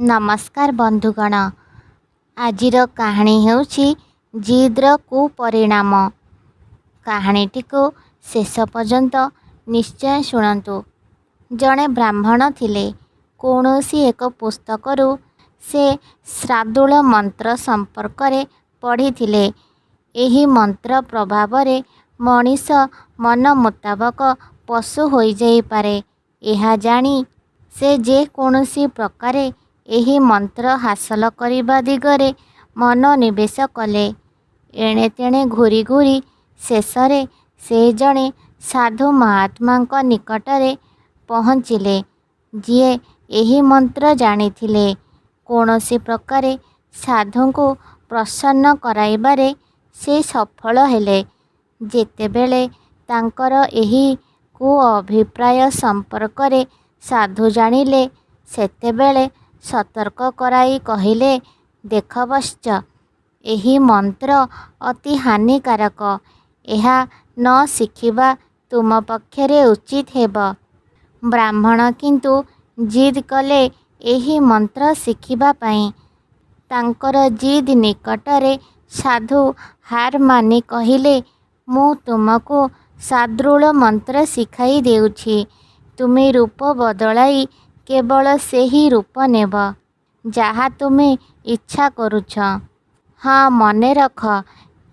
नमस्कार बंधुगण। आजिर कहानी हेउछि जिद्र कुपरिणाम। कहानीटी को शेष पर्यंत निश्चय शुणन्तु। जड़े ब्राह्मण थिले। कौनसी एक पुस्तकरू से श्रादूल मंत्र संपर्क रे पढ़ी थिले। एही मंत्र प्रभाव रे मनीष मन मुताबक पशु होई जाई पारे। एहा जानी से जे कौनसी प्रकारे एही मंत्र हासिल करिबा दिगरे मनोनिवेश कले। एणे तेणे घूरी घूरी शेषरे से जणे साधु महात्मा निकटरे पहुँचिले, जिए एही मंत्र जानिथिले। कौनसी प्रकारे साधु को प्रसन्न कराइबारे से सफल हेले। जेतेबेले तांकर एही कु अभिप्राय संपर्क रे साधु जानिले, सेतेबेले सतर्क कराई कहिले, देख वश्च, एही मंत्र अति हानिकारक। एहा न शिखिबा तुम पक्षरे उचित हेब। ब्राह्मण किंतु जिद कले एही मंत्र शिखिबा पाई। तांकर जिद निकटरे साधु हार मानि कहिले, मु तुमको साद्रूल मंत्र शिखाई देउछि। तुमे रूप बदलाई केवल सेही रूप नेब जहा तुमे इच्छा करुछ। हाँ, मने रख,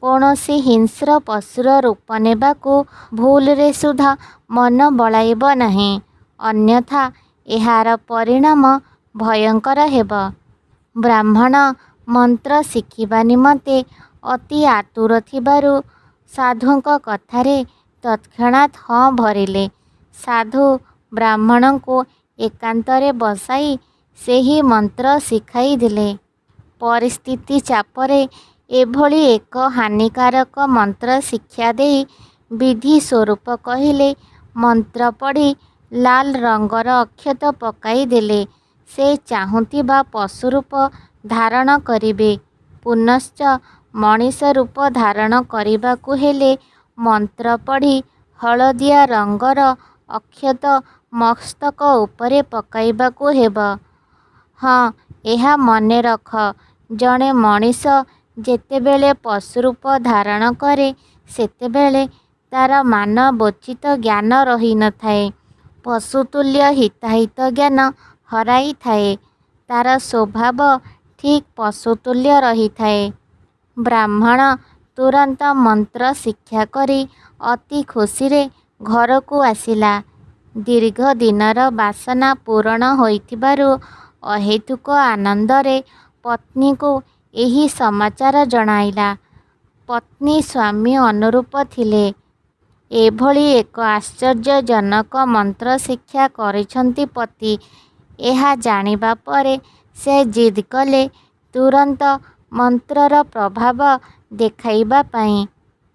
कौनसी हिंस्र पशुर रूप नेबाकू भूल रे सुधा मन बलाइब नहीं, अन्यथा एहार परिणाम भयंकर हेब। ब्राह्मण मंत्र शिखिबा निमंते अति आतुर थिबारु साधुंक कथारे तत्क्षणात हाँ भरिले। साधु ब्राह्मण को एकांतरे बसाई सेही मंत्र शिखाई दिले। परिस्थिति चापरे एभली एक हानिकारक मंत्र शिक्षा देई विधि स्वरूप कहिले, मंत्र पढ़ी लाल रंगर अक्षत पकाई देले से चाहुतिबा पशु रूप धारण करिबे। पुनश्च मनीष रूप धारण करिबाकू हेले मंत्र पढ़ी हलदिया रंगर अक्षत मस्तक उपरे पकाइबाकू हेब। हाँ, एहा मने रख, जड़े मनीष जेतेबेले पशु रूप धारण करे सेतेबेले तार मानवोचित ज्ञान रही न थाए। पशुतुल्य हिताहित ज्ञान हराई थाए। तार स्वभाव ठीक पशुतुल्य रही थाए। ब्राह्मण तुरंत मंत्र शिक्षा करी अति खुशी रे घर को आसिला। दीर्घ दिनर बासना पूरण होइथिबारु अहेतुक आनंदरे पत्नी को एही समाचार जणाइला। पत्नी स्वामी अनुरूप थिले। एभली एक आश्चर्यजनक मंत्र शिक्षा करिछंती पति। एहा जानिबा परे से जिद कले तुरंत मंत्रर प्रभाव देखाइबा पाई।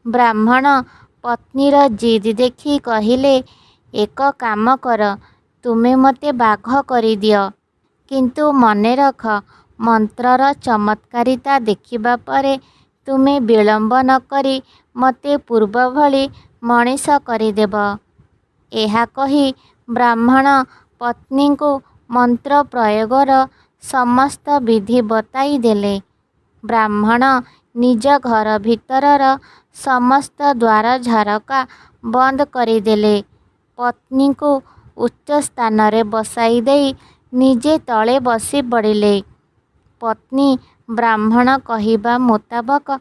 ब्राह्मण पत्नीर जिद देखी कहिले, एक काम कर, तुमे मते बाघ करी दियो, किंतु मने रख, मंत्रर चमत्कारिता देखिबा परे तुमे विलंब न करी मते पूर्व भली मनीष करिदेब। एहा कही ब्राह्मण पत्नी को मंत्र प्रयोगर समस्त विधि बताई देले। ब्राह्मण निज घर भितरर समस्त द्वार झरका बंद करिदेले। पत्नी को उच्च स्थान रे बसाई देई निजे तले बसी पड़िले। पत्नी ब्राह्मण कहिबा मुताबक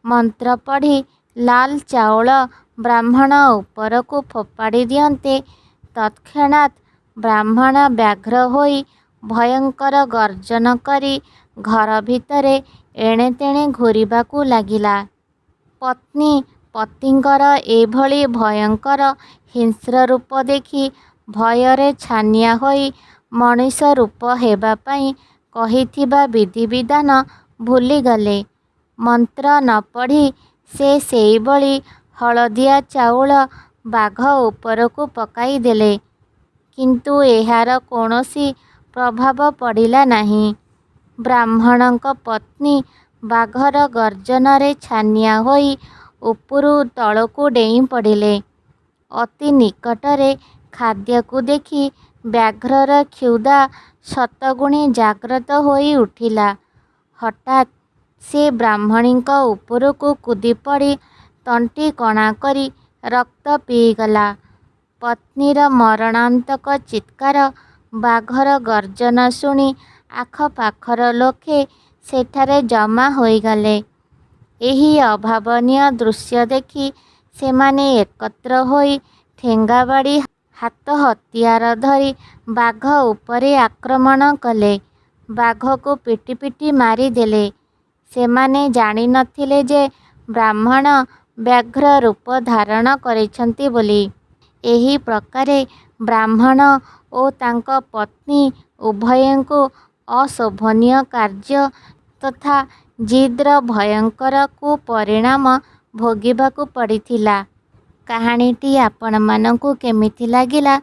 मंत्र पढ़ी लाल चाउल ब्राह्मण ऊपर को फोपाड़ी दियंते तत्क्षणात ब्राह्मण व्याघ्र होई भयंकर गर्जन करी घर भितरे एणे तेणे घूरिबाकू लागिला। पत्नी पतिंकर एभली भयंकर हिंस्र रूप देखी भୟରେ छानिया होई मनीष रूप हेबा पाई कहिथिबा विधि विधान भूलीगले। मंत्र न पढ़ी से सेईभली हलदिया चाउल बाघ उपरकू पकाई देले, किंतु एहार कौनसी प्रभाव पड़िला नहीं। ब्राह्मणक पत्नी बाघर गर्जन रे छानिया होई उपरू तलकू डेई पड़िले। अति निकटरे खाद्य को देखी व्याघ्रर क्षुधा ଶତଗୁଣୀ ଜାଗ୍ରତ ହୋଇ ଉଠିଲା। ହଠାତ୍ ସେ ବ୍ରାହ୍ମଣୀଙ୍କ ଉପରକୁ କୁଦିପଡ଼ି ତଣ୍ଟି କଣା କରି ରକ୍ତ ପିଇଗଲା। ପତ୍ନୀର ମରଣାନ୍ତକ ଚିତ୍କାର, ବାଘର ଗର୍ଜନ ଶୁଣି ଆଖପାଖର ଲୋକେ ସେଠାରେ ଜମା ହୋଇଗଲେ। ଏହି ଅଭାବନୀୟ ଦୃଶ୍ୟ ଦେଖି ସେମାନେ ଏକତ୍ର ହୋଇ ଠେଙ୍ଗାବାଡ଼ି, ହାତ ହତିଆର ଧରି ବାଘ ଉପରେ ଆକ୍ରମଣ କଲେ। ବାଘକୁ ପିଟି ପିଟି ମାରିଦେଲେ। ସେମାନେ ଜାଣିନଥିଲେ ଯେ ବ୍ରାହ୍ମଣ ବ୍ୟାଘ୍ର ରୂପ ଧାରଣ କରିଛନ୍ତି ବୋଲି। ଏହି ପ୍ରକାରେ ବ୍ରାହ୍ମଣ ଓ ତାଙ୍କ ପତ୍ନୀ ଉଭୟଙ୍କୁ ଅଶୋଭନୀୟ କାର୍ଯ୍ୟ ତଥା ଜିଦ୍‌ର ଭୟଙ୍କର କୁପରିଣାମ ଭୋଗିବାକୁ ପଡ଼ିଥିଲା। କାହାଣୀଟି ଆପଣମାନଙ୍କୁ କେମିତି ଲାଗିଲା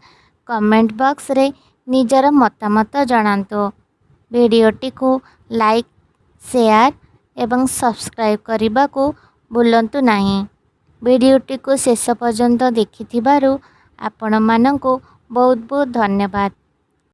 କମେଣ୍ଟ ବକ୍ସରେ ନିଜର ମତାମତ ଜଣାନ୍ତୁ। ଭିଡ଼ିଓଟିକୁ ଲାଇକ୍, ସେୟାର ଏବଂ ସବସ୍କ୍ରାଇବ୍ କରିବାକୁ ଭୁଲନ୍ତୁ ନାହିଁ। ଭିଡ଼ିଓଟିକୁ ଶେଷ ପର୍ଯ୍ୟନ୍ତ ଦେଖିଥିବାରୁ ଆପଣମାନଙ୍କୁ ବହୁତ ବହୁତ ଧନ୍ୟବାଦ।